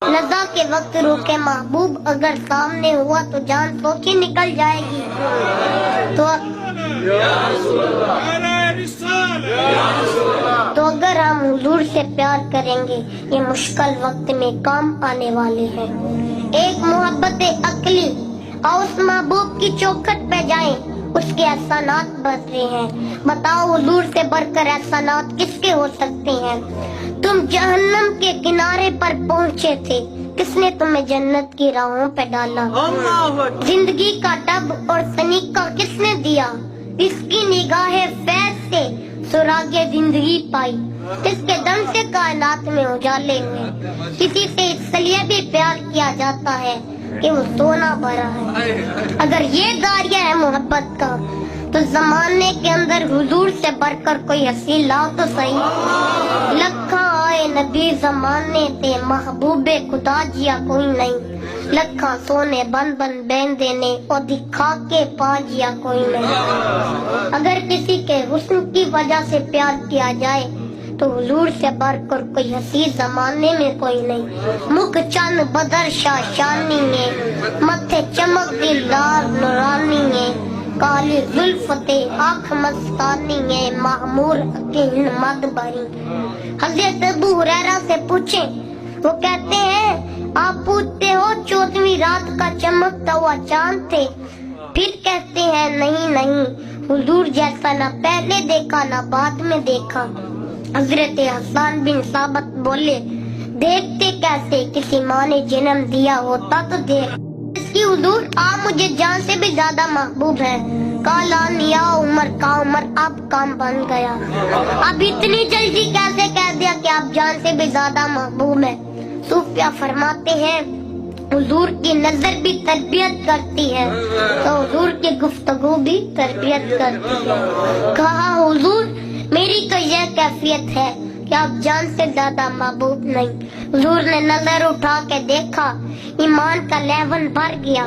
नज़ा के वक्त रोके महबूब अगर सामने हुआ तो जान सोची निकल जाएगी। तो अगर हम हुजूर से प्यार करेंगे ये मुश्किल वक्त में काम आने वाले हैं। एक मोहब्बत अकली और उस महबूब की चौखट पे जाएं, उसके एहसानात बढ़ रहे हैं। बताओ हुजूर से बढ़कर एहसानात किसके हो सकते हैं। तुम जहन्नम के किनारे पर पहुंचे थे, किसने तुम्हें जन्नत की राहों पे डाला। जिंदगी का टब और सनीका किसने दिया, इसकी निगाहे फैज से सुरागे जिंदगी पाई। किसके दम से कायनात में उजाले हुए। किसी से इसलिए भी प्यार किया जाता है कि वो सोना भरा है। अगर ये दारिया है मोहब्बत का तो जमाने के अंदर हुजूर से बढ़कर कोई हसी लाओ तो सही। लखा आए नबी जमाने ते महबूबे खुदा जिया कोई नहीं। लखा सोने बन बन बैन देने और दिखा के पा जिया कोई नहीं। अगर किसी के हुस्न की वजह से प्यार किया जाए तो हुजूर से बढ़कर कोई हसी जमाने में कोई नहीं। मुख चंद बदर शाशानी है, मथे चमक दी लाल नूरानी है। काली जुल्फते आँख मस्तानी है, मामूर अकील मद भरी। हज़रत अबू हुरैरा से पूछे, वो कहते हैं आप पूछते हो 14वीं रात का चमकता हुआ चांद थे। फिर कहते हैं नहीं नहीं, हुजूर जैसा ना पहले देखा ना बाद में देखा। हजरत हसन बिन साबित बोले, देखते कैसे, किसी माँ ने जन्म दिया होता तो देख। इसकी हुजूर आप मुझे जान से भी ज्यादा महबूब है। काला निया उमर का उमर अब काम बन गया। अब इतनी जल्दी कैसे कह दिया कि आप जान से भी ज्यादा महबूब है। सूफिया फरमाते हैं हुजूर की नजर भी तरबियत करती है तो हुजूर की गुफ्तगू भी तरबियत करती है। कहा हुजूर मेरी तो यह कैफियत है कि आप जान से ज्यादा महबूब नहीं। हुजूर ने नजर उठा के देखा, ईमान का लेवन भर गया।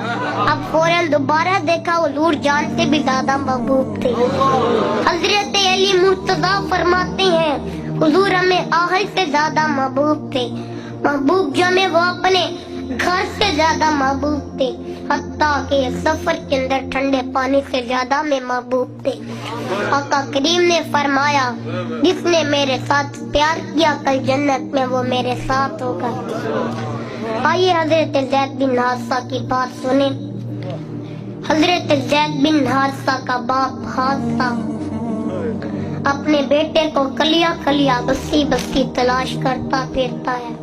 अब फौरन दोबारा देखा, हुजूर जान से भी ज्यादा महबूब थे। हजरत अली मुर्तजा फरमाते हैं हुजूर हमें आहल से ज्यादा महबूब थे। महबूब जमे वो अपने घर से ज्यादा महबूब थे। हत्ता के सफर के अंदर ठंडे पानी से ज्यादा में महबूब थे। आका करीम ने फरमाया जिसने मेरे साथ प्यार किया कल जन्नत में वो मेरे साथ होगा। आइए हजरत ज़ैद बिन हारिसा की बात सुने। हजरत ज़ैद बिन हारिसा का बाप हारिसा अपने बेटे को कलिया कलिया बस्ती बस्ती तलाश करता फिरता है।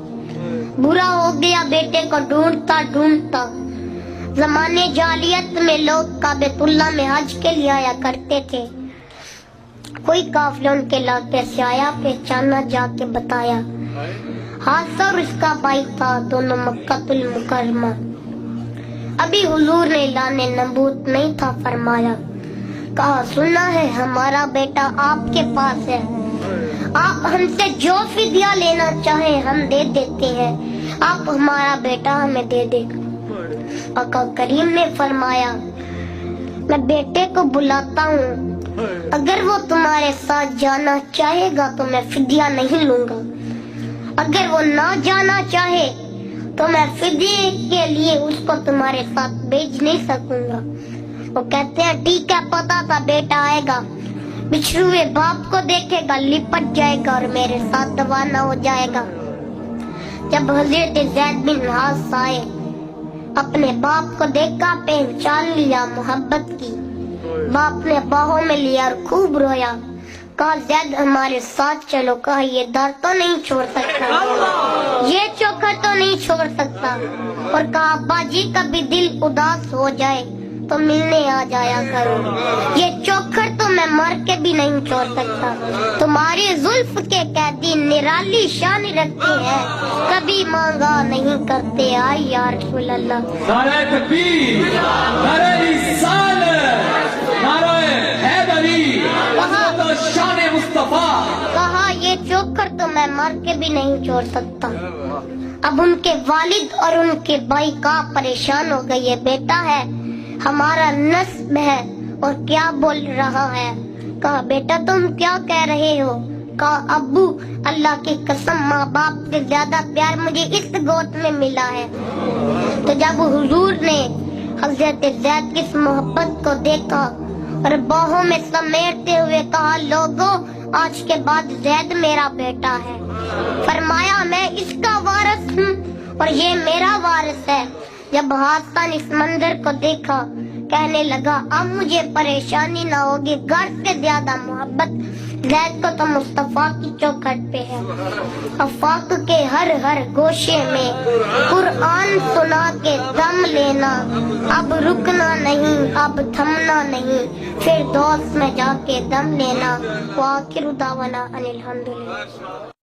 बुरा हो गया बेटे को ढूंढता ढूंढता। जमाने जालियत में लोग काबेतुल्लाह में हज के लिए आया करते थे। कोई काफिला उनके इलाके से आया, पहचाना जाके बताया। हादसा और इसका भाई था, दोनों मक्कातुल मुकर्रमा। अभी हुजूर ने लाने नबूत नहीं था फरमाया। कहा सुना है हमारा बेटा आपके पास है, आप हमसे जो फिदिया लेना चाहे हम दे देते हैं, आप हमारा बेटा हमें दे दे। आका करीम ने फरमाया मैं बेटे को बुलाता हूँ, अगर वो तुम्हारे साथ जाना चाहेगा तो मैं फिदिया नहीं लूंगा, अगर वो ना जाना चाहे तो मैं फिदिये के लिए उसको तुम्हारे साथ भेज नहीं सकूंगा। वो कहते हैं ठीक है, पता था बेटा आएगा, बिछड़ुए बाप को देखेगा लिपट जाएगा और मेरे साथ दवाना हो जाएगा। जब हजरत ज़ैद बिन हारिसा आए, अपने बाप को देखा, पहचान लिया मोहब्बत की। बाप ने बाहों में लिया और खूब रोया। कहा ज़ैद हमारे साथ चलो। कहा ये दर तो नहीं छोड़ सकता, ये चौखट तो नहीं छोड़ सकता। और कहा अब्बा जी कभी दिल उदास हो जाए तो मिलने आ जाया करो, ये चौखट तो मैं मर के भी नहीं छोड़ सकता। तुम्हारी जुल्फ के कैदी निराली शान रखते हैं, कभी मांगा नहीं करते। आए या रसूल अल्लाह। नारे तकबीर, नारे रिसालत, नारे हैदरी, तो शान मुस्तफा। कहा ये चौखट तो मैं मर के भी नहीं छोड़ सकता। अब उनके वालिद और उनके भाई का परेशान हो गए, ये बेटा है हमारा नस्ब है और क्या बोल रहा है। कहा बेटा तुम क्या कह रहे हो। کہا ابو اللہ کی قسم ماں باپ سے زیادہ پیار مجھے اس گود میں ملا ہے. تو جب حضور نے حضرت زید کی اس محبت کو دیکھا اور باہوں میں سمیٹتے ہوئے کہا لوگوں آج کے بعد زید میرا بیٹا ہے. فرمایا میں اس کا وارث ہوں اور یہ میرا وارث ہے. جب حسن اس منظر کو دیکھا کہنے لگا اب مجھے پریشانی نہ ہوگی, گھر سے زیادہ محبت زید کو تو مصطفیٰ کی چوکھٹ پہ ہے. آفاق کے ہر گوشے میں قرآن سنا کے دم لینا, اب رکنا نہیں اب تھمنا نہیں, پھر دوست میں جا کے دم لینا. وآخر دعوانا ان الحمدللہ.